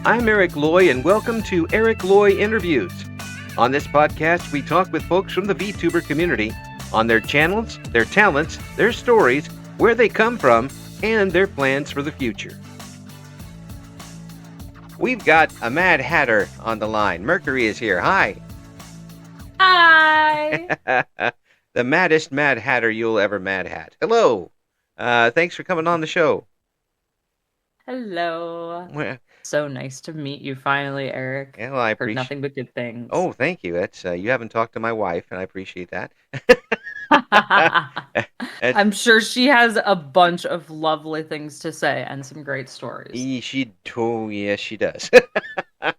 I'm Eric Loy, and welcome to Eric Loy Interviews. On this podcast, we talk with folks from the VTuber community on their channels, their talents, their stories, where they come from, and their plans for the future. We've got a Mad Hatter on the line. Mercury is here. Hi. Hi. The maddest Mad Hatter you'll ever Mad Hat. Hello. Thanks for coming on the show. Hello. Well, So nice to meet you finally, Eric. well, I Heard appreciate. nothing but good things. Oh, thank you. That's you haven't talked to my wife, and I appreciate that. I'm sure she has a bunch of lovely things to say and some great stories. Yes, she does. Oh,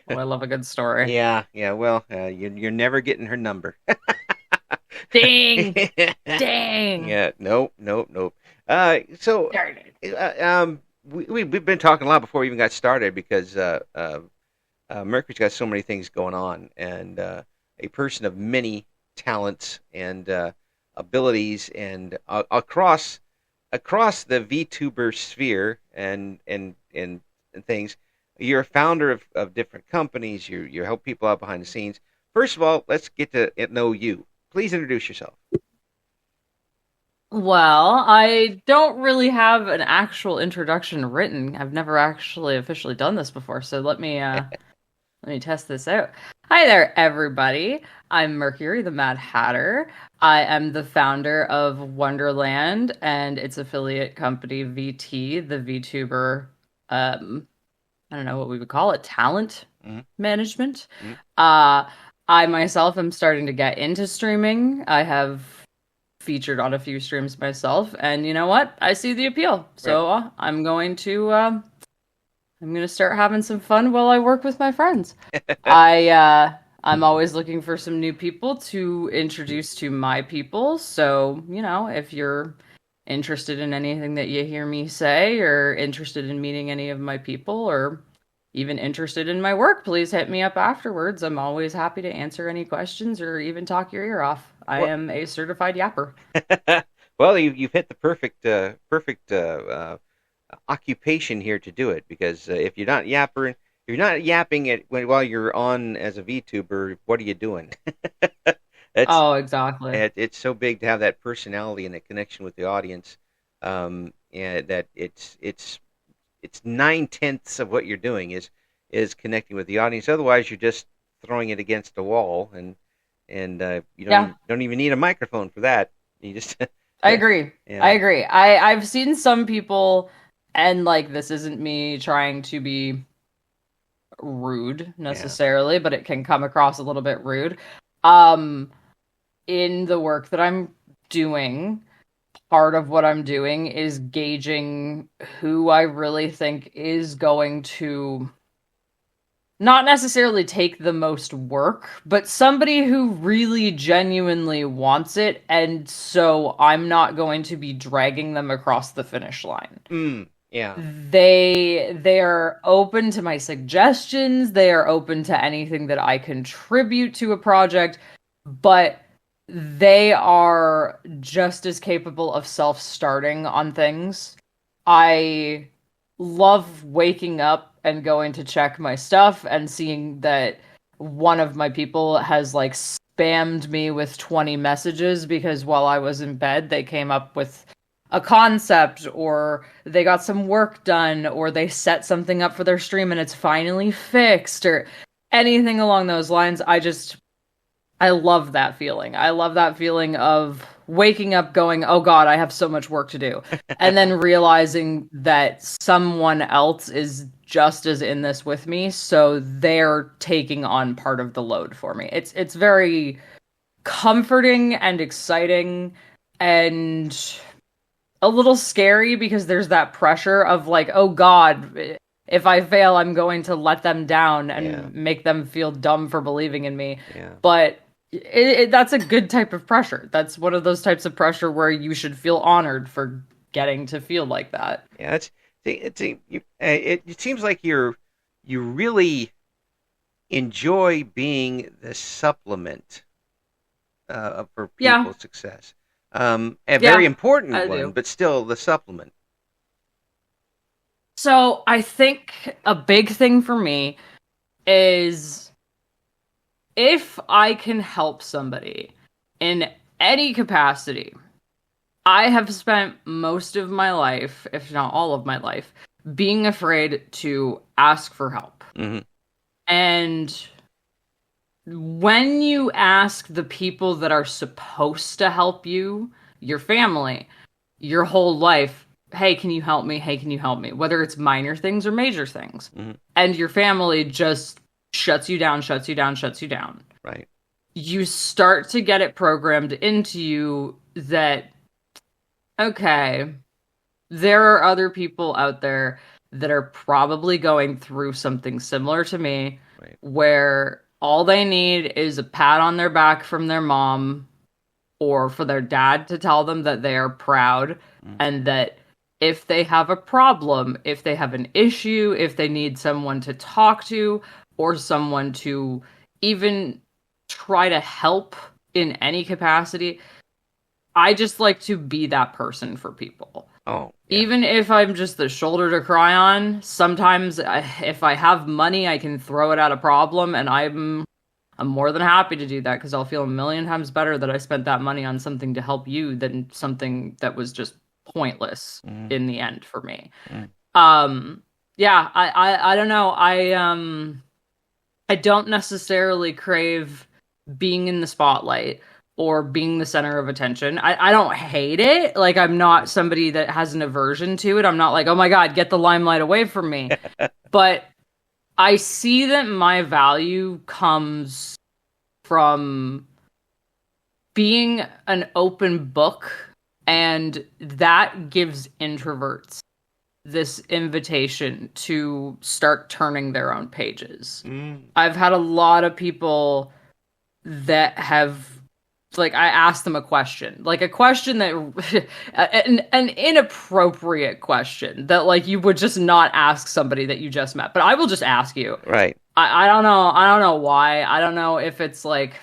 I love a good story. Yeah. Well, you're never getting her number. Dang. Dang. Yeah. Nope. So, Darn it. we've been talking a lot before we even got started because Mercury's got so many things going on, and a person of many talents and abilities, and across the VTuber sphere and things. You're a founder of different companies. You help people out behind the scenes. First of all, let's get to know you. Please introduce yourself. Well, I don't really have an actual introduction written. I've never actually officially done this before, so let me test this out. Hi there, everybody. I'm Mercury the Mxddhxtter. I am the founder of Wonderland and its affiliate company VT, the VTuber. I don't know what we would call it, talent management. I myself am starting to get into streaming. I have featured on a few streams myself, and you know what? I see the appeal, so I'm going to start having some fun while I work with my friends. I'm always looking for some new people to introduce to my people. So if you're interested in anything that you hear me say, or interested in meeting any of my people, or even interested in my work, please hit me up afterwards. I'm always happy to answer any questions or even talk your ear off. I am a certified yapper. Well, you've hit the perfect occupation here to do it, because if you're not yapping it while you're on as a VTuber, what are you doing? Exactly. It's so big to have that personality and that connection with the audience, and that it's 9/10 of what you're doing is connecting with the audience. Otherwise, you're just throwing it against the wall, and you don't even need a microphone for that. You just I agree. Yeah. I agree. I've seen some people, and this isn't me trying to be rude necessarily, but it can come across a little bit rude. In the work that I'm doing, part of what I'm doing is gauging who I really think is going to not necessarily take the most work, but somebody who really genuinely wants it, and so I'm not going to be dragging them across the finish line. Yeah. They are open to my suggestions, they are open to anything that I contribute to a project, but they are just as capable of self-starting on things. I love waking up and going to check my stuff and seeing that one of my people has spammed me with 20 messages because while I was in bed, they came up with a concept, or they got some work done, or they set something up for their stream and it's finally fixed, or anything along those lines. I love that feeling. I love that feeling of waking up going, oh God, I have so much work to do. And then realizing that someone else is just as in this with me, so they're taking on part of the load for me. It's very comforting and exciting, and a little scary because there's that pressure of oh God, if I fail, I'm going to let them down and make them feel dumb for believing in me. Yeah. But that's a good type of pressure. That's one of those types of pressure where you should feel honored for getting to feel like that. Yeah, it seems like you really enjoy being the supplement for people's success. A very important one, but still the supplement. So I think a big thing for me is if I can help somebody in any capacity. I have spent most of my life, if not all of my life, being afraid to ask for help. Hmm. And when you ask the people that are supposed to help you, your family, your whole life, hey, can you help me? Hey, can you help me? Whether it's minor things or major things. Hmm. And your family just shuts you down, shuts you down, shuts you down. Right. You start to get it programmed into you that, okay, there are other people out there that are probably going through something similar to me, Right. where all they need is a pat on their back from their mom or for their dad to tell them that they are proud Mm. and that if they have a problem, if they have an issue, if they need someone to talk to or someone to even try to help in any capacity, I just like to be that person for people. Oh, yeah. Even if I'm just the shoulder to cry on, sometimes if I have money, I can throw it at a problem, and I'm more than happy to do that because I'll feel a million times better that I spent that money on something to help you than something that was just pointless Mm. in the end for me. Mm. Um, yeah, I don't know. I don't necessarily crave being in the spotlight or being the center of attention. I don't hate it. Like, I'm not somebody that has an aversion to it. I'm not like, oh my God, get the limelight away from me. But I see that my value comes from being an open book, and that gives introverts this invitation to start turning their own pages. Mm. I've had a lot of people that have, like, I asked them a question, like a question that an inappropriate question that like you would just not ask somebody that you just met, but I will just ask you. Right. I don't know why. I don't know if it's like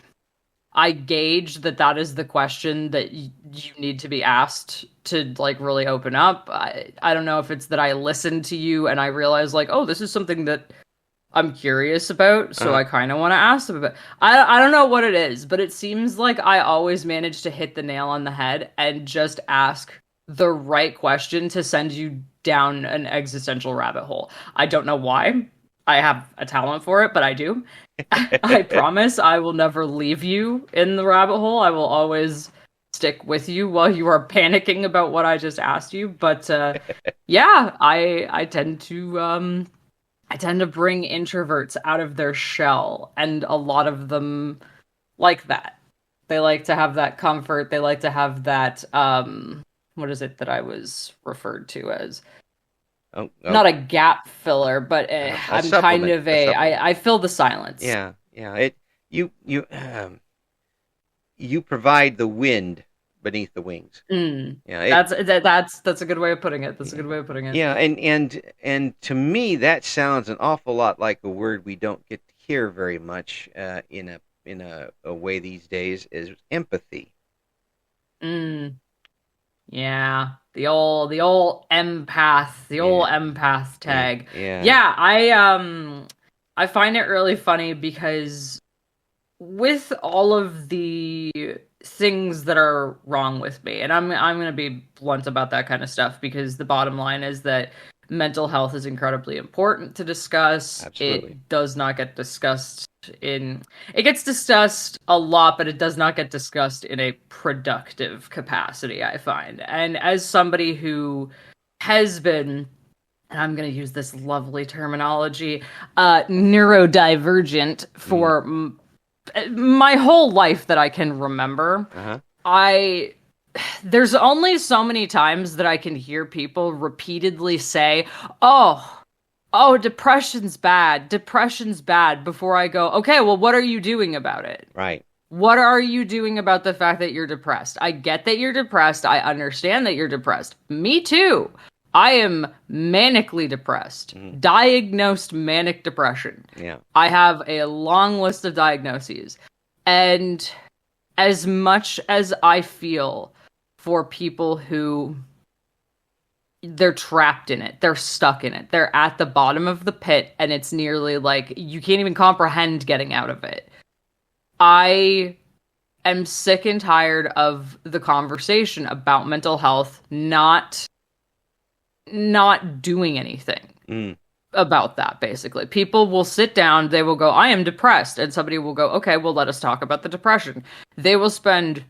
I gauge that that is the question that you need to be asked to like really open up. I don't know if it's that I listen to you and I realize like, oh, this is something that I'm curious about, so Uh, I kind of want to ask them about. I don't know what it is, but it seems like I always manage to hit the nail on the head and just ask the right question to send you down an existential rabbit hole. I don't know why. I have a talent for it, but I do. I promise I will never leave you in the rabbit hole. I will always stick with you while you are panicking about what I just asked you. But yeah, I tend to bring introverts out of their shell, and a lot of them like that. They like to have that comfort. They like to have that what is it that I was referred to as? oh, oh, Not a gap filler, but a I'm kind supplement. of A supplement. I fill the silence. Yeah. Yeah. You provide the wind beneath the wings. Mm. Yeah. It. That's a good way of putting it. That's a Yeah. good way of putting it. Yeah. And to me, that sounds an awful lot like a word we don't get to hear very much in a way these days is empathy. Mm. Yeah, the old empath, the old Yeah. empath Yeah. tag. Yeah. Yeah, I find it really funny because with all of the things that are wrong with me, and I'm going to be blunt about that kind of stuff because the bottom line is that mental health is incredibly important to discuss. Absolutely. It does not get discussed in it gets discussed a lot, but it does not get discussed in a productive capacity, I find. And as somebody who has been, and I'm going to use this lovely terminology, neurodivergent Mm. for my whole life that I can remember, Uh-huh. I there's only so many times that I can hear people repeatedly say, "Oh, oh, depression's bad. Depression's bad," before I go, "Okay, well, what are you doing about it? Right. What are you doing about the fact that you're depressed? I get that you're depressed. I understand that you're depressed. Me too. I am manically depressed. Mm. Diagnosed manic depression. Yeah. I have a long list of diagnoses. And as much as I feel for people who they're trapped in it. They're stuck in it. They're at the bottom of the pit, and it's nearly like you can't even comprehend getting out of it. I am sick and tired of the conversation about mental health not doing anything about that. Basically, people will sit down, they will go, I am depressed, and somebody will go, okay, well, let us talk about the depression. They will spend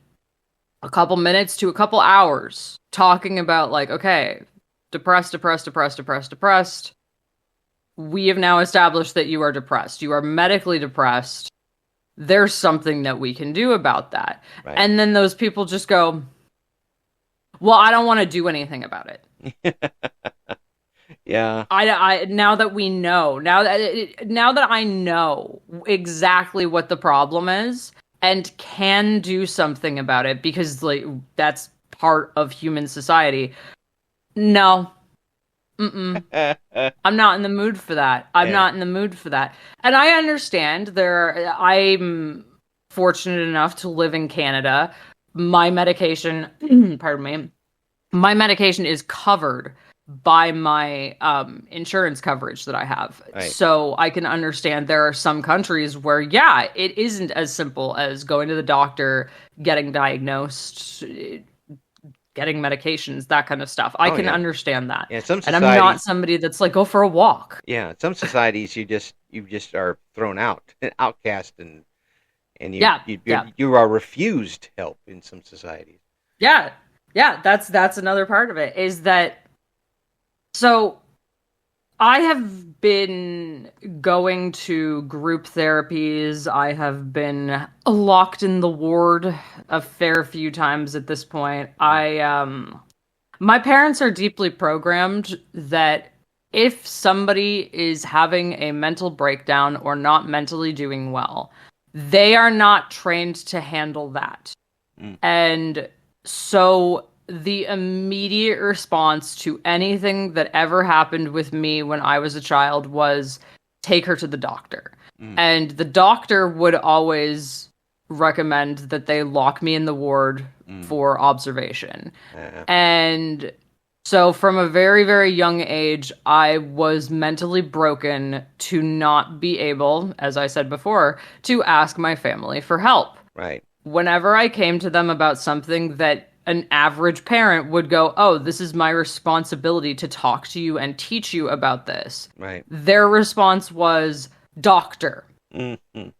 a couple minutes to a couple hours talking about, like, okay, depressed. We have now established that you are depressed. You are medically depressed. There's something that we can do about that. Right. And then those people just go, well, I don't want to do anything about it. Yeah. I now that we know, now that I know exactly what the problem is and can do something about it, because like that's part of human society. No. I'm not in the mood for that. I'm not in the mood for that. And I understand I'm fortunate enough to live in Canada. My medication, pardon me, my medication is covered by my insurance coverage that I have. Right. So I can understand there are some countries where, yeah, it isn't as simple as going to the doctor, getting diagnosed, getting medications, that kind of stuff. I can understand that. Yeah, some and I'm not somebody that's like, go for a walk. Yeah, some societies you just are thrown out, outcast, and you are refused help in some societies. Yeah, that's another part of it, is that. So I have been going to group therapies. I have been locked in the ward a fair few times at this point. My parents are deeply programmed that if somebody is having a mental breakdown or not mentally doing well, they are not trained to handle that. And so the immediate response to anything that ever happened with me when I was a child was take her to the doctor. And the doctor would always recommend that they lock me in the ward for observation. And so from a very, very young age, I was mentally broken to not be able, as I said before, to ask my family for help. Right. Whenever I came to them about something that an average parent would go, oh, this is my responsibility to talk to you and teach you about this. Right. Their response was, doctor. Mm-hmm.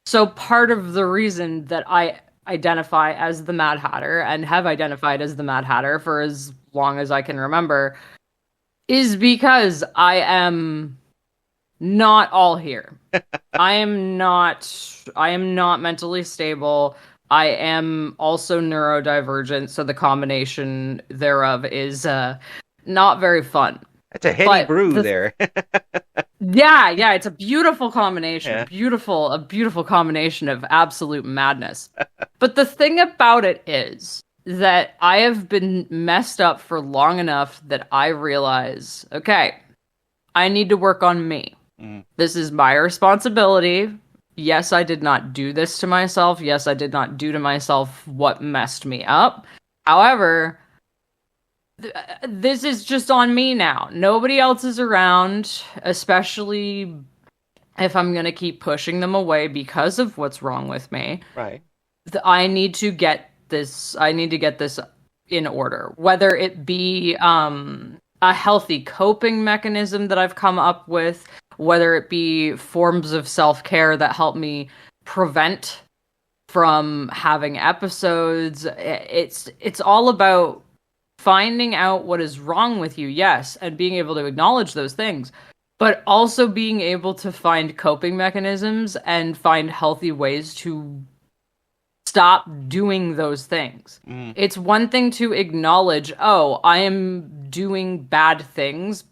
So part of the reason that I identify as the Mad Hatter and have identified as the Mad Hatter for as long as I can remember is because I am not all here. I am not mentally stable. I am also neurodivergent, so the combination thereof is not very fun. That's a heady brew there. Yeah, it's a beautiful combination. Yeah. A beautiful combination of absolute madness. But the thing about it is that I have been messed up for long enough that I realize, okay, I need to work on me. This is my responsibility. Yes, I did not do this to myself. Yes, I did not do to myself what messed me up. However, this is just on me now. Nobody else is around, especially if I'm going to keep pushing them away because of what's wrong with me. Right. I need to get this in order. Whether it be a healthy coping mechanism that I've come up with, whether it be forms of self-care that help me prevent from having episodes. It's all about finding out what is wrong with you, yes, and being able to acknowledge those things, but also being able to find coping mechanisms and find healthy ways to stop doing those things. It's one thing to acknowledge, oh, I am doing bad things,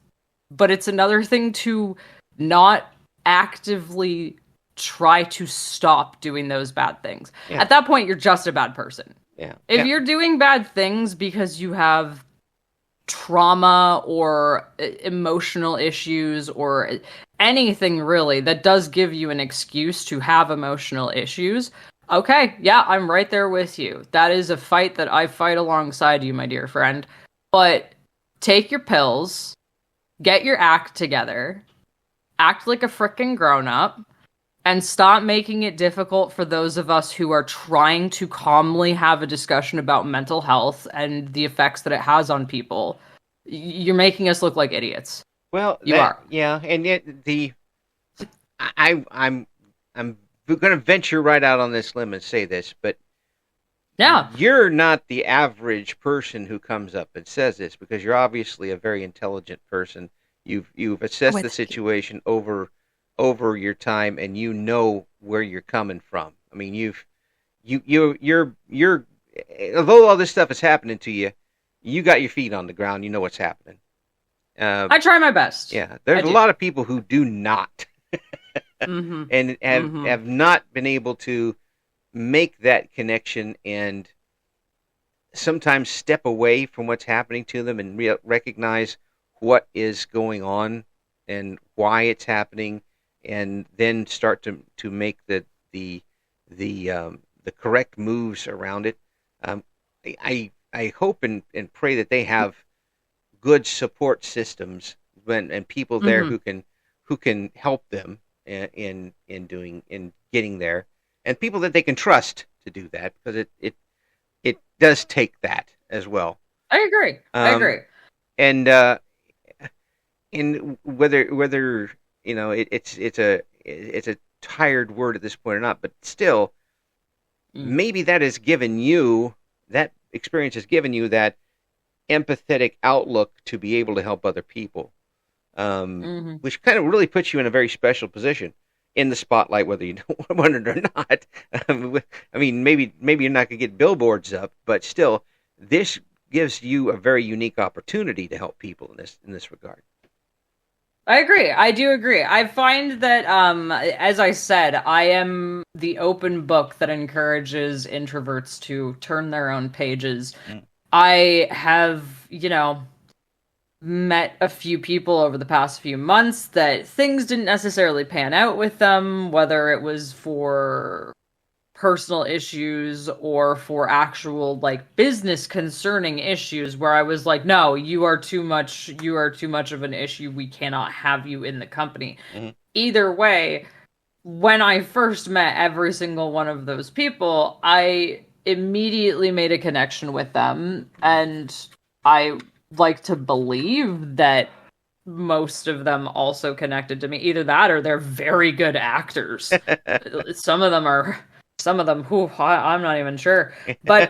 but it's another thing to not actively try to stop doing those bad things. Yeah. At that point, you're just a bad person. Yeah. If you're doing bad things because you have trauma or emotional issues or anything really that does give you an excuse to have emotional issues, okay, yeah, I'm right there with you. That is a fight that I fight alongside you, my dear friend. But take your pills, get your act together, act like a freaking grown up, and stop making it difficult for those of us who are trying to calmly have a discussion about mental health and the effects that it has on people. You're making us look like idiots. Well, You are. yeah, and yet I'm going to venture right out on this limb and say this, but Yeah. you're not the average person who comes up and says this, because you're obviously a very intelligent person. You've assessed the situation over your time, and you know where you're coming from. I mean, you're although all this stuff is happening to you, you got your feet on the ground. You know what's happening. I try my best. Yeah, there's a lot of people who do not, Mm-hmm. and have not been able to make that connection, and sometimes step away from what's happening to them and recognize what is going on and why it's happening, and then start to make the correct moves around it. Um, I hope and pray that they have good support systems and people there who can help them in getting there, and people that they can trust to do that, because it does take that as well. I agree. And in whether it's a tired word at this point or not, but still, maybe that experience has given you that empathetic outlook to be able to help other people, which kind of really puts you in a very special position in the spotlight, whether you don't want it or not. I mean, maybe you're not going to get billboards up, but still, this gives you a very unique opportunity to help people in this regard. I agree. I do agree. I find that, as I said, I am the open book that encourages introverts to turn their own pages. I have, met a few people over the past few months that things didn't necessarily pan out with them, whether it was for personal issues or for actual business concerning issues, where I was like, no, you are too much of an issue. We cannot have you in the company. Either way, when I first met every single one of those people, I immediately made a connection with them, and I like to believe that most of them also connected to me. Either that or they're very good actors. Some of them, whew, I'm not even sure. But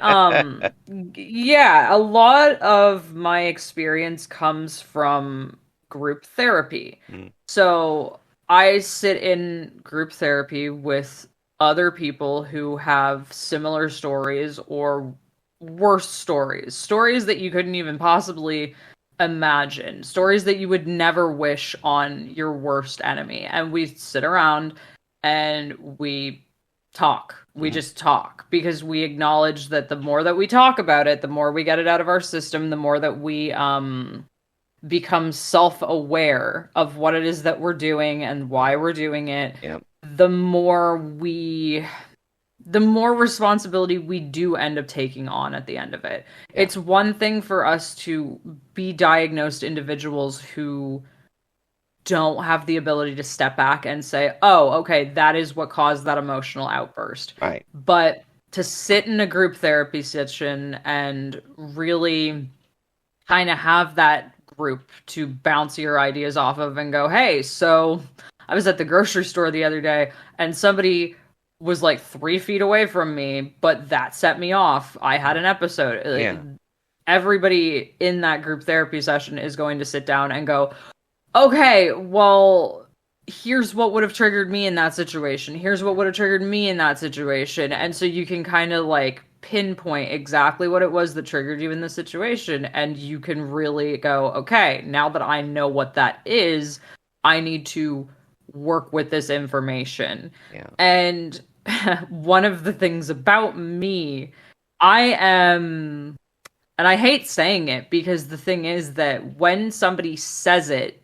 yeah, a lot of my experience comes from group therapy. So I sit in group therapy with other people who have similar stories or worse stories that you couldn't even possibly imagine, stories that you would never wish on your worst enemy. And we sit around and we talk. We just talk, because we acknowledge that the more that we talk about it, the more we get it out of our system, the more that we become self-aware of what it is that we're doing and why we're doing it. Yep. The more responsibility we do end up taking on at the end of it. Yeah. It's one thing for us to be diagnosed individuals who don't have the ability to step back and say, oh, okay, that is what caused that emotional outburst. Right. But to sit in a group therapy session and really kind of have that group to bounce your ideas off of and go, hey, so I was at the grocery store the other day and somebody was 3 feet away from me, but that set me off. I had an episode. Yeah. Everybody in that group therapy session is going to sit down and go, okay, well, here's what would have triggered me in that situation. Here's what would have triggered me in that situation. And so you can kind of pinpoint exactly what it was that triggered you in the situation. And you can really go, okay, now that I know what that is, I need to work with this information. Yeah. And one of the things about me, I am, and I hate saying it, because the thing is that when somebody says it,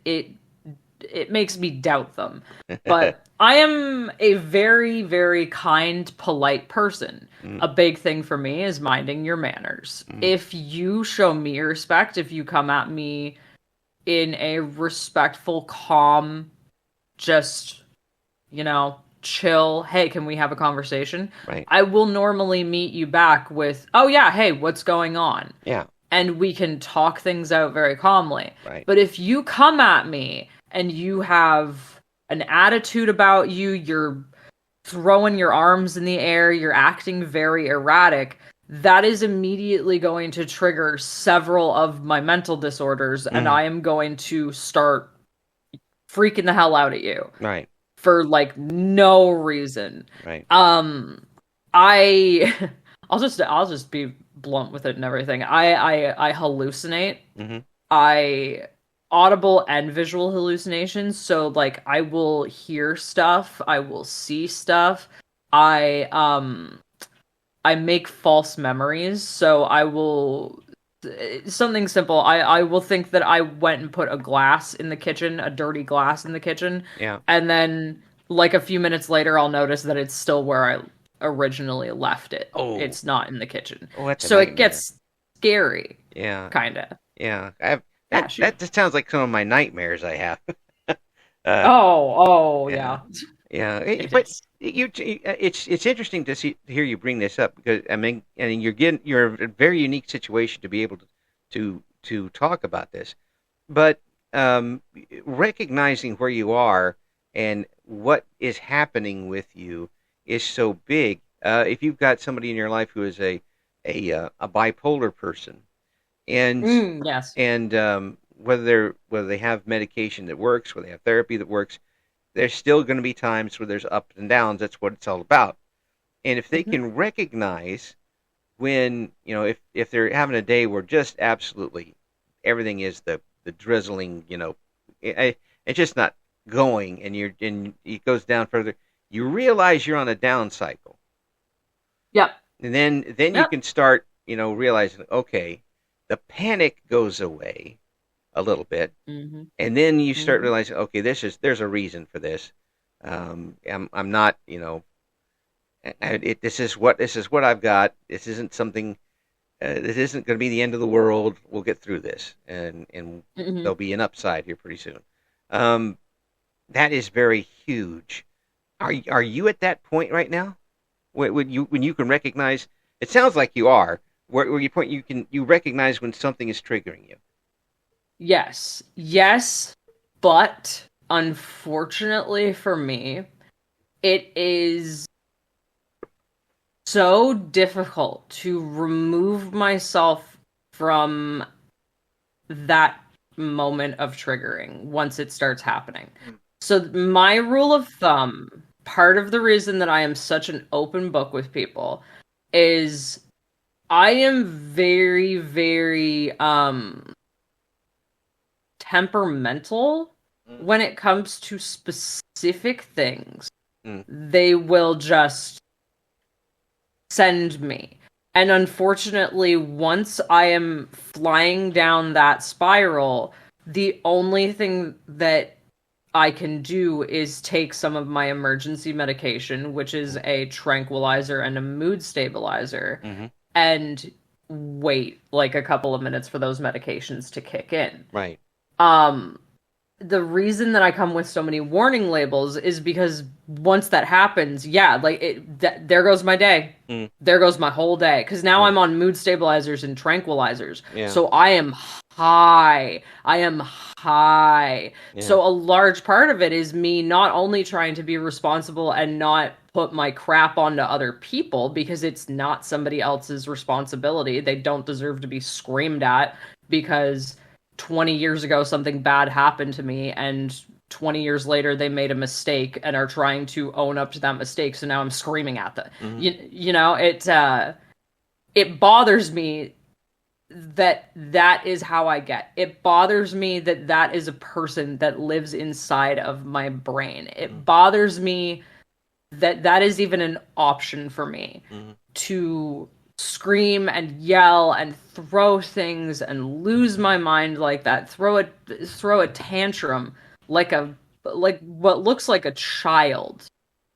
it makes me doubt them. But I am a very, very kind, polite person. Mm, A big thing for me is minding your manners. mm, If you show me respect, if you come at me in a respectful, calm, just, chill, hey, can we have a conversation? right. I will normally meet you back with, oh yeah, hey, what's going on? Yeah. And we can talk things out very calmly. Right. But if you come at me and you have an attitude about you, you're throwing your arms in the air, you're acting very erratic, that is immediately going to trigger several of my mental disorders, and Mm, I am going to start freaking the hell out at you right. for like no reason. Right. I I'll just be blunt with it and everything. I hallucinate. Mm-hmm. I audible and visual hallucinations, so like I will hear stuff, I will see stuff. I make false memories, so I will something simple. I will think that I went and put a glass in the kitchen, a dirty glass in the kitchen, Yeah. and then like a few minutes later I'll notice that it's still where I originally left it. Oh. It's not in the kitchen. Oh, that's a So it nightmare. gets scary, Yeah. kind of. Yeah. I've, Yeah, that shoot. that just sounds like some of my nightmares I have. uh, Oh, yeah. yeah. Yeah. It But is. it's interesting to hear you bring this up because I mean, and you're in a very unique situation to be able to talk about this. But um, recognizing where you are and what is happening with you is so big. If you've got somebody in your life who is a bipolar person, and Yes. whether they have medication that works, whether they have therapy that works, there's still going to be times where there's ups and downs. That's what it's all about. And if they Hmm. can recognize when if they're having a day where just absolutely everything is the drizzling, it's just not going, and it goes down further. You realize you're on a down cycle, Yep. and then you Yep. can start realizing, okay, the panic goes away a little bit, Hmm. and then you start Hmm. realizing, okay, there's a reason for this. I'm not, this is what I've got. This isn't something. This isn't going to be the end of the world. We'll get through this, and Hmm. there'll be an upside here pretty soon. Um, that is very huge. Are you at that point right now? When you can recognize? It sounds like you are. Where you recognize when something is triggering you. Yes. Yes, but unfortunately for me, it is so difficult to remove myself from that moment of triggering once it starts happening. So, my rule of thumb, part of the reason that I am such an open book with people is I am very, very temperamental Mm, when it comes to specific things. mm, They will just send me. And unfortunately, once I am flying down that spiral, the only thing that I can do is take some of my emergency medication, which is a tranquilizer and a mood stabilizer, mm-hmm. and wait like a couple of minutes for those medications to kick in. Right. Um, the reason that I come with so many warning labels is because once that happens, yeah, like there goes my day. Mm, There goes my whole day. Because now right. I'm on mood stabilizers and tranquilizers. Yeah. So I am high. I am high. Yeah. So a large part of it is me not only trying to be responsible and not put my crap onto other people because it's not somebody else's responsibility. They don't deserve to be screamed at because 20 years ago something bad happened to me and 20 years later they made a mistake and are trying to own up to that mistake, so now I'm screaming at them. Mm-hmm. It bothers me that that is how I get. It bothers me that that is a person that lives inside of my brain. It bothers me that that is even an option for me Mm-hmm. to scream and yell and throw things and lose my mind like that, throw a tantrum like what looks like a child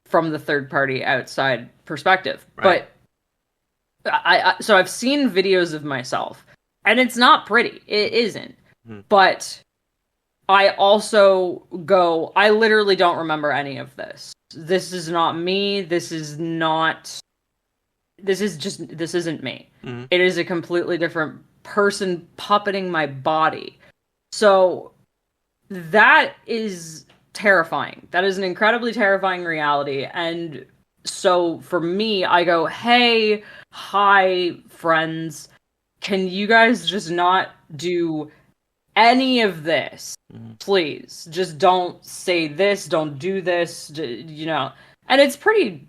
from the third party outside perspective. Right. But so I've seen videos of myself, and it's not pretty. It isn't. Mhm. But I also go, I literally don't remember any of this. This is not me. This isn't me. Mhm. It is a completely different person puppeting my body. So that is terrifying. That is an incredibly terrifying reality. And so for me, I go, hey, hi, friends. Can you guys just not do any of this? Mhm. Please. Just don't say this, don't do this, you know. And it's pretty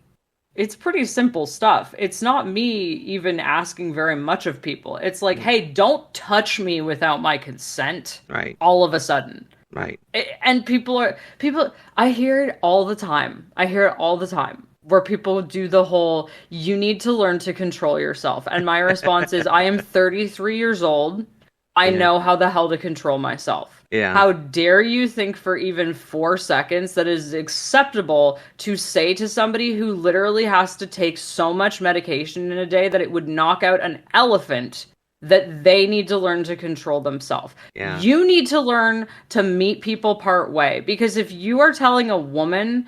simple stuff. It's not me even asking very much of people. It's like, Mhm. hey, don't touch me without my consent. Right. All of a sudden. Right. And people, I hear it all the time. Where people do the whole, you need to learn to control yourself. And my response is, I am 33 years old. I Yeah. know how the hell to control myself. Yeah. How dare you think for even 4 seconds that is acceptable to say to somebody who literally has to take so much medication in a day that it would knock out an elephant, that they need to learn to control themselves. Yeah. You need to learn to meet people part way. Because if you are telling a woman,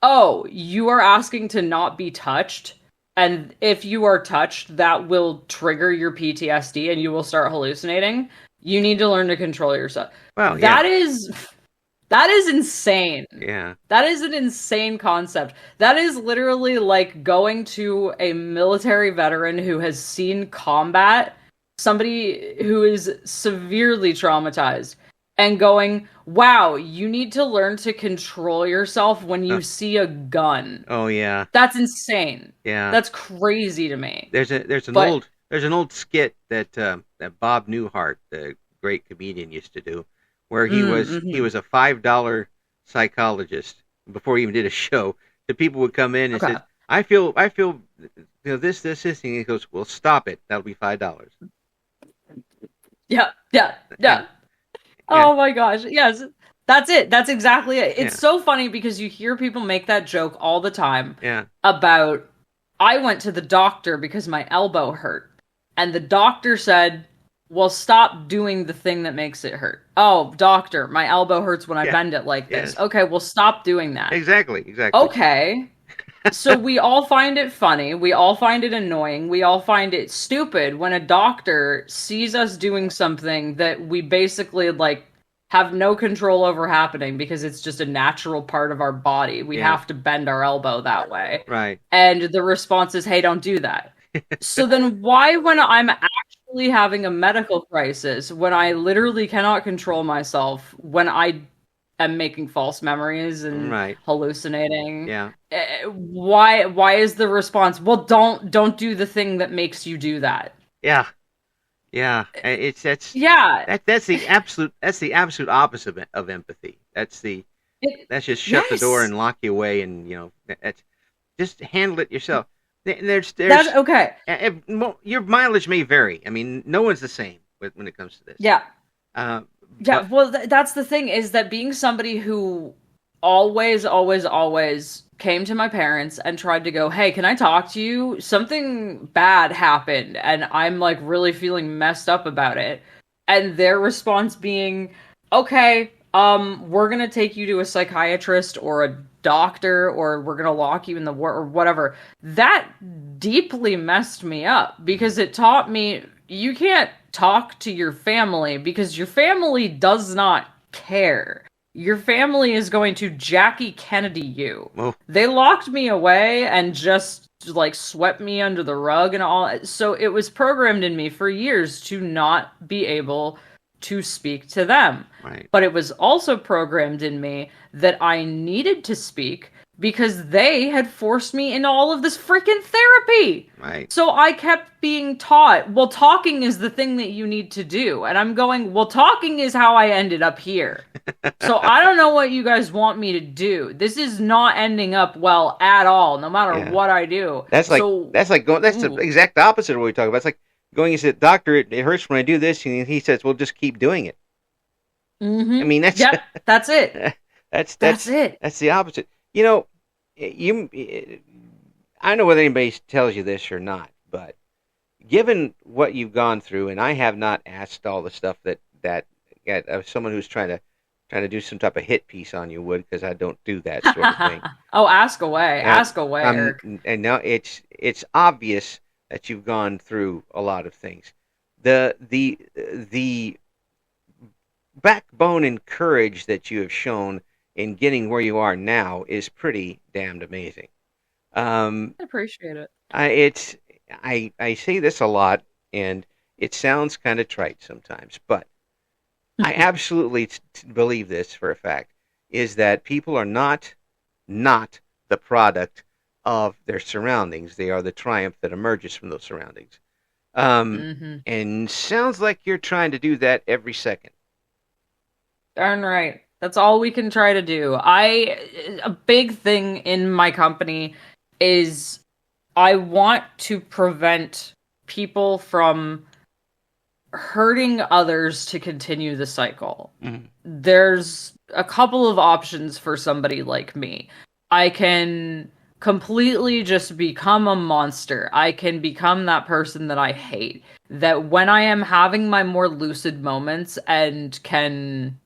oh, you are asking to not be touched, and if you are touched, that will trigger your PTSD and you will start hallucinating, you need to learn to control yourself. Well, That yeah. is insane. Yeah. That is an insane concept. That is literally like going to a military veteran who has seen combat, somebody who is severely traumatized, and going, wow, you need to learn to control yourself when you see a gun. Oh, yeah. That's insane. Yeah. That's crazy to me. There's But an old skit that Bob Newhart, the great comedian, used to do, where he was a $5 psychologist before he even did a show. The people would come in and okay. said, I feel this, and he goes, well, stop it. That'll be $5. Yeah. Yeah. Oh my gosh. Yes. That's it. That's exactly it. It's Yeah. so funny because you hear people make that joke all the time Yeah. about, I went to the doctor because my elbow hurt. And the doctor said, well, stop doing the thing that makes it hurt. Oh, doctor, my elbow hurts when I Yeah. bend it like this. Yes. Okay, well, stop doing that. Exactly. Okay. So we all find it funny. We all find it annoying. We all find it stupid when a doctor sees us doing something that we basically like have no control over happening because it's just a natural part of our body. We Yeah. have to bend our elbow that way. Right. And the response is, hey, don't do that. So then why, when I'm actually having a medical crisis, when I literally cannot control myself, when I am making false memories and Right. hallucinating, Yeah. why is the response, well, don't do the thing that makes you do that? Yeah. Yeah. That's Yeah. that's the absolute opposite of empathy. That's just shut the door Yes. and lock you away, and that's just handle it yourself. There's That's okay. your mileage may vary. I mean, no one's the same when it comes to this. Yeah. Uh, Yeah, but well, that's the thing, is that being somebody who always came to my parents and tried to go, hey, can I talk to you? Something bad happened, and I'm like really feeling messed up about it. And their response being, okay, we're gonna take you to a psychiatrist or a doctor, or we're gonna lock you in the war or whatever. That deeply messed me up because it taught me you can't talk to your family because your family does not care. Your family is going to Jackie Kennedy you. well, They locked me away and just like swept me under the rug and all. So it was programmed in me for years to not be able to speak to them. right. But it was also programmed in me that I needed to speak because they had forced me into all of this freaking therapy. Right. So I kept being taught, well, talking is the thing that you need to do. And I'm going, well, talking is how I ended up here. So I don't know what you guys want me to do. This is not ending up well at all, no matter Yeah. what I do. That's like that's the exact opposite of what we talk about. It's like going and say, doctor, it hurts when I do this, and he says, well, just keep doing it. I mean, Yep, that's it. that's That's that's it. that's the opposite. You know, you I don't know whether anybody tells you this or not, but given what you've gone through, and I have not asked all the stuff that someone who's trying to do some type of hit piece on you would, because I don't do that sort of thing. Oh, ask away. Yeah, Ask away, Eric. and now it's obvious that you've gone through a lot of things. The backbone and courage that you have shown in getting where you are now is pretty damned amazing. Um, I appreciate it. I say this a lot, and it sounds kind of trite sometimes, but I absolutely believe this for a fact, is that people are not the product of their surroundings. They are the triumph that emerges from those surroundings. hmm And sounds like you're trying to do that every second. Darn right. That's all we can try to do. A big thing in my company is I want to prevent people from hurting others to continue the cycle. Mm-hmm. There's a couple of options for somebody like me. I can completely just become a monster. I can become that person that I hate. That when I am having my more lucid moments and can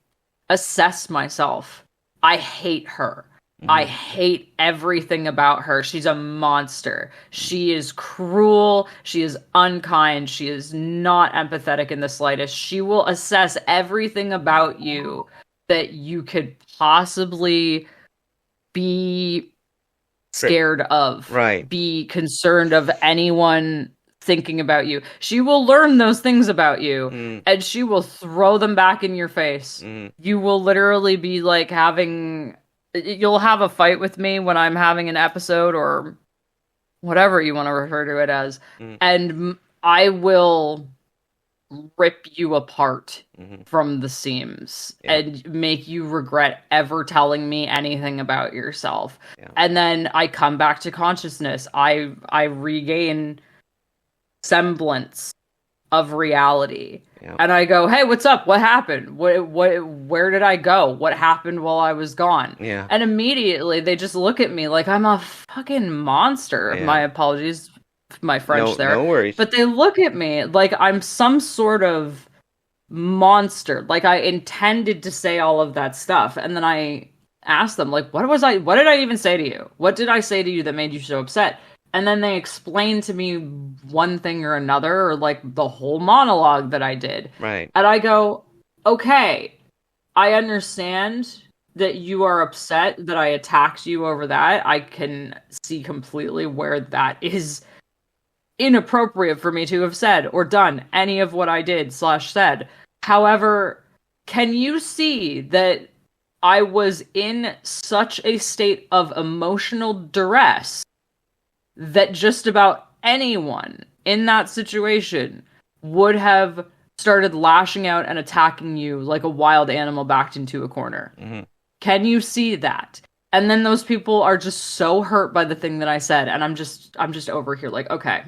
assess myself, I hate her. I Mm-hmm. hate everything about her. She's a monster. She is cruel. She is unkind. She is not empathetic in the slightest. She will assess everything about you that you could possibly be scared of, Right. be concerned of anyone thinking about you. She will learn those things about you Mm-hmm. and she will throw them back in your face. Mm-hmm. You will literally be like you'll have a fight with me when I'm having an episode or whatever you want to refer to it as, Mm-hmm. and I will rip you apart Mm-hmm. from the seams Yeah. and make you regret ever telling me anything about yourself. Yeah. And then I come back to consciousness. I regain semblance of reality. Yeah. And I go, "Hey, what's up? What happened? Where did I go? What happened while I was gone?" Yeah. And immediately they just look at me like I'm a fucking monster. Yeah. My apologies, my French there. No worries. But they look at me like I'm some sort of monster. Like I intended to say all of that stuff. And then I asked them, like, what did I even say to you? What did I say to you that made you so upset? And then they explained to me one thing or another, or like the whole monologue that I did. Right. And I go, okay, I understand that you are upset that I attacked you over that. I can see completely where that is inappropriate for me to have said or done any of what I did / said. However, can you see that I was in such a state of emotional duress that just about anyone in that situation would have started lashing out and attacking you like a wild animal backed into a corner? Mm-hmm. Can you see that? And then those people are just so hurt by the thing that I said, and I'm just over here like, okay,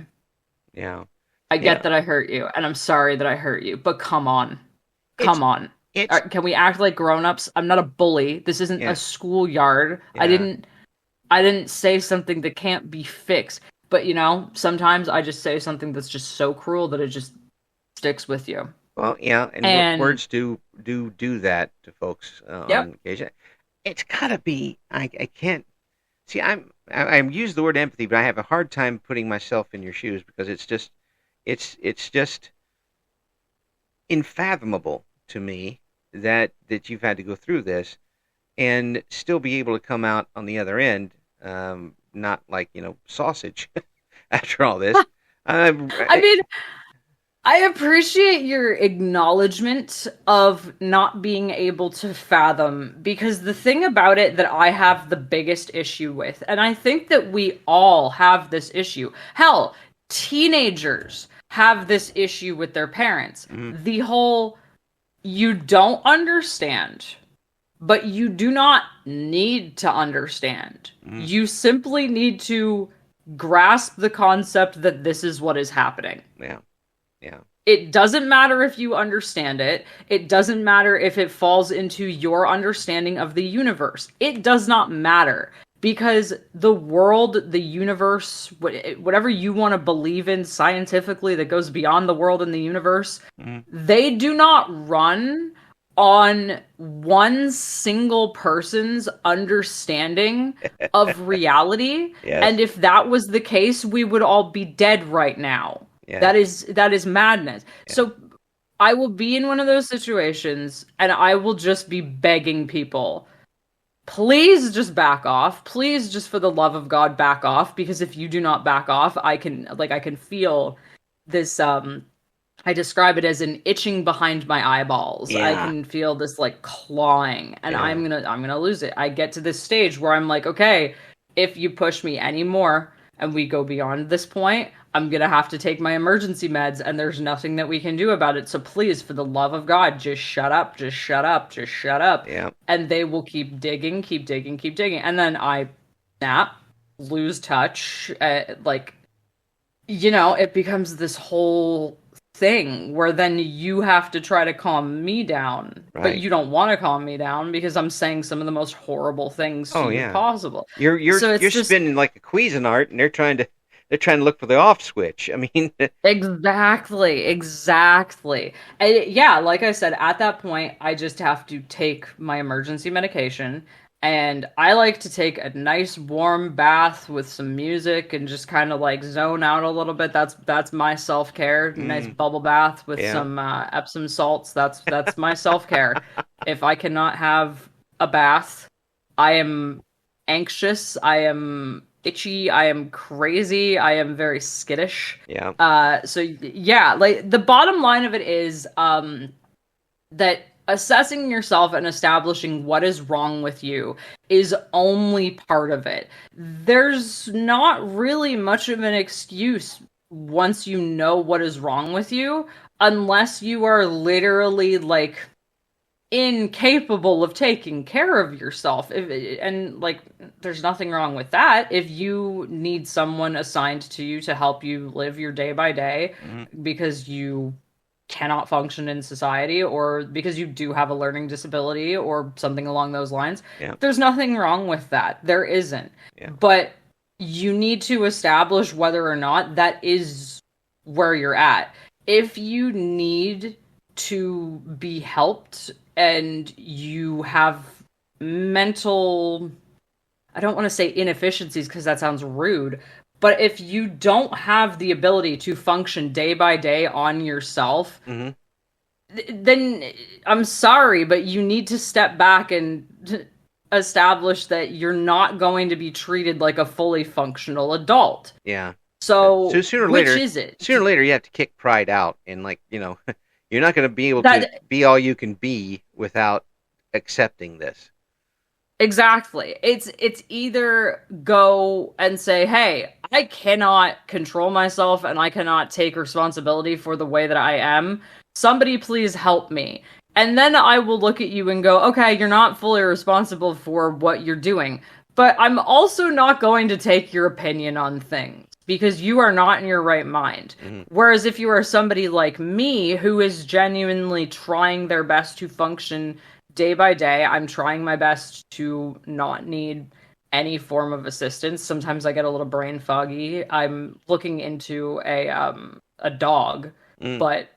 Yeah. I get Yeah. that I hurt you, and I'm sorry that I hurt you, but come on. It's Come on. it's Can we act like grown-ups? I'm not a bully. This isn't yeah. a schoolyard. Yeah. I didn't say something that can't be fixed. But sometimes I just say something that's just so cruel that it just sticks with you. Well, yeah, and And words do that to folks yep. on occasion. It's gotta be. I can't see. I use the word empathy, but I have a hard time putting myself in your shoes because it's just unfathomable to me that you've had to go through this and still be able to come out on the other end, not like sausage after all this. I mean, I appreciate your acknowledgement of not being able to fathom, because the thing about it that I have the biggest issue with, and I think that we all have this issue. Hell, teenagers have this issue with their parents. Mhm. The whole, you don't understand, but you do not need to understand. Mhm. You simply need to grasp the concept that this is what is happening. Yeah, yeah. It doesn't matter if you understand it. It doesn't matter if it falls into your understanding of the universe. It does not matter because the world, the universe, whatever you want to believe in scientifically that goes beyond the world and the universe, Mhm. they do not run on one single person's understanding of reality. Yes. And if that was the case, we would all be dead right now. Yes. That is madness. Yeah. So I will be in one of those situations and I will just be begging people, please just back off. Please just for the love of God back off, because if you do not back off, I can feel this I describe it as an itching behind my eyeballs. I Yeah. can feel this like clawing, and Yeah. I'm gonna lose it. I get to this stage where I'm like, okay, if you push me anymore and we go beyond this point, I'm gonna have to take my emergency meds, and there's nothing that we can do about it. So please, for the love of God, just shut up, just shut up, just shut up. Yeah. And they will keep digging, keep digging, keep digging, and then I snap, lose touch, like it becomes this whole thing where then you have to try to calm me down, but Right. you don't want to calm me down because I'm saying some of the most horrible things to Oh you yeah. possible. You're So you're it's just spinning like a Cuisinart, and they're trying to look for the off switch. I mean, exactly, exactly. And yeah, like I said, at that point, I just have to take my emergency medication. And I like to take a nice warm bath with some music and just kind of like zone out a little bit. That's my self-care. Nice mm, bubble bath with yeah. some Epsom salts. That's my self-care. If I cannot have a bath, I am anxious. I am itchy. I am crazy. I am very skittish. Yeah. So yeah, like the bottom line of it is that assessing yourself and establishing what is wrong with you is only part of it. There's not really much of an excuse once you know what is wrong with you, unless you are literally like incapable of taking care of yourself. And like there's nothing wrong with that. If you need someone assigned to you to help you live your day by day Mm, because you cannot function in society or because you do have a learning disability or something along those lines, yeah. there's nothing wrong with that. There isn't. Yeah. But you need to establish whether or not that is where you're at. If you need to be helped and you have mental, I don't want to say inefficiencies because that sounds rude, but if you don't have the ability to function day by day on yourself, Hmm. then I'm sorry, but you need to step back and establish that you're not going to be treated like a fully functional adult. Yeah. So So, which is it? sooner or later, you have to kick pride out, and like you're not going to be able to That be all you can be without accepting this. exactly. It's either go and say, "Hey, I cannot control myself and I cannot take responsibility for the way that I am. Somebody please help me." And then I will look at you and go, "Okay, you're not fully responsible for what you're doing, but I'm also not going to take your opinion on things because you are not in your right mind." Hmm. Whereas if you are somebody like me who is genuinely trying their best to function day by day, I'm trying my best to not need any form of assistance. Sometimes I get a little brain foggy. I'm looking into a dog, Mm. but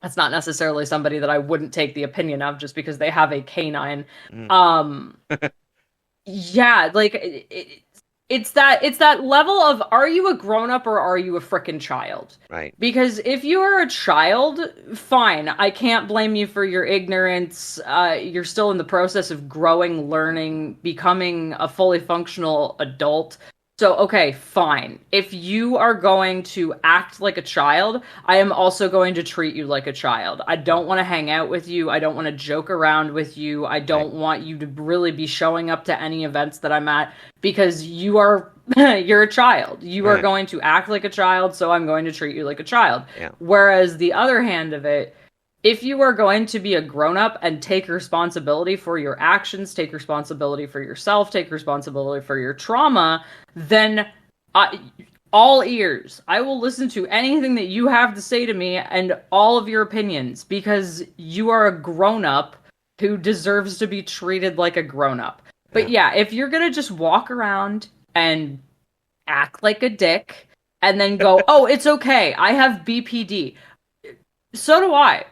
that's not necessarily somebody that I wouldn't take the opinion of just because they have a canine. Mm. Um yeah, like it's that level of, are you a grown up or are you a frickin' child? Right. Because if you are a child, fine, I can't blame you for your ignorance. You're still in the process of growing, learning, becoming a fully functional adult. So, okay, fine. If you are going to act like a child, I am also going to treat you like a child. I don't want to hang out with you. I don't want to joke around with you. I don't want you to really be showing up to any events that I'm at because you're a child. You are Right. going to act like a child, so I'm going to treat you like a child. Yeah. Whereas the other hand of it, if you are going to be a grown-up and take responsibility for your actions, take responsibility for yourself, take responsibility for your trauma, then all ears. I will listen to anything that you have to say to me and all of your opinions because you are a grown-up who deserves to be treated like a grown-up. But yeah, if you're gonna just walk around and act like a dick and then go, oh, it's okay, I have BPD. So do I.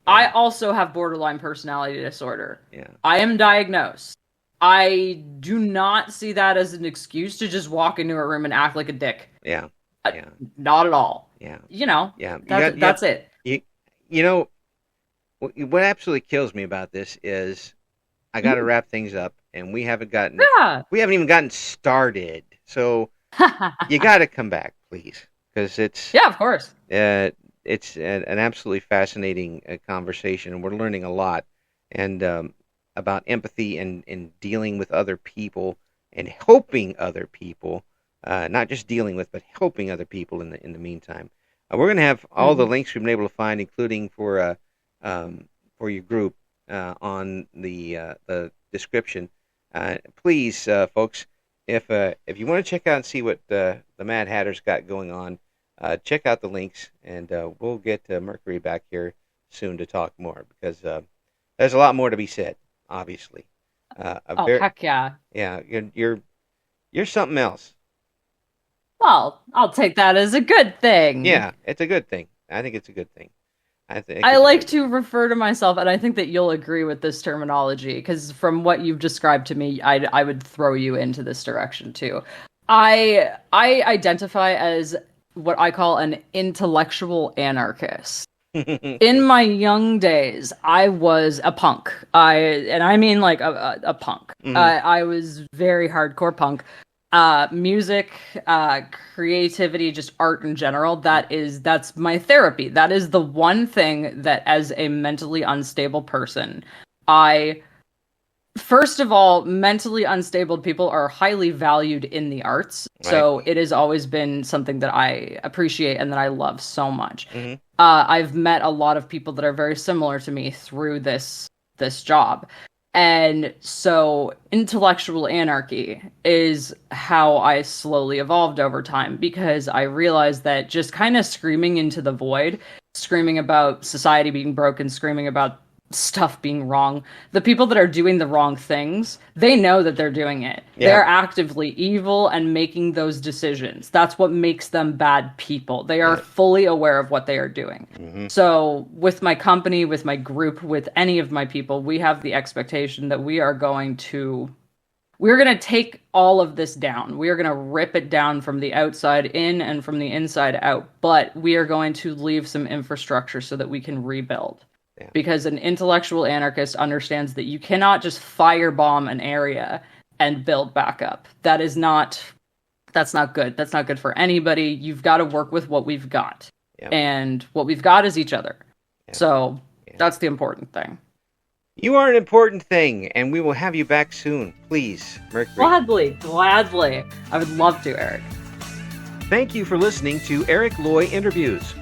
I also have borderline personality disorder. Yeah. I am diagnosed. I do not see that as an excuse to just walk into a room and act like a dick. Yeah. Yeah. Not at all. Yeah. You know, Yeah. that's it. You know, what absolutely kills me about this is I got to wrap things up, and we haven't even gotten started. So you got to come back, please, because it's yeah, of course. It's an absolutely fascinating conversation, and we're learning a lot, and about empathy and dealing with other people and helping other people, not just dealing with, but helping other people in the meantime. We're going to have all the links we've been able to find, including for your group, on the description. Please, folks, if you want to check out and see what the Mad Hatter's got going on, check out the links, and we'll get Mercury back here soon to talk more, because there's a lot more to be said. Obviously, heck yeah! Yeah, you're something else. Well, I'll take that as a good thing. Yeah, it's a good thing. I think it's a good thing. I like to refer to myself, and I think that you'll agree with this terminology, because from what you've described to me, I would throw you into this direction too. I identify as what I call an intellectual anarchist. In my young days, I was a punk. I mean like a punk. Mm-hmm. I was very hardcore punk. Music, creativity, just art in general, that's my therapy. That is the one thing that, as a mentally unstable person, first of all, mentally unstable people are highly valued in the arts. Right. So it has always been something that I appreciate and that I love so much. Mm-hmm. I've met a lot of people that are very similar to me through this job. And so intellectual anarchy is how I slowly evolved over time, because I realized that just kind of screaming into the void, screaming about society being broken, screaming about stuff being wrong, the people that are doing the wrong things, they know that they're doing it. Yeah. They're actively evil and making those decisions. That's what makes them bad people. They are fully aware of what they are doing. Mm-hmm. So with my company, with my group, with any of my people, we have the expectation that we're going to take all of this down. We are going to rip it down from the outside in and from the inside out, but we are going to leave some infrastructure so that we can rebuild. Yeah. Because an intellectual anarchist understands that you cannot just firebomb an area and build back up. That's not good. That's not good for anybody. You've got to work with what we've got. Yep. And what we've got is each other. Yep. So that's the important thing. You are an important thing, and we will have you back soon. Please, Mercury. Gladly. I would love to, Eric. Thank you for listening to Eric Loy Interviews.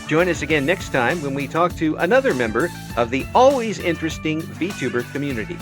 Join us again next time when we talk to another member of the always interesting VTuber community.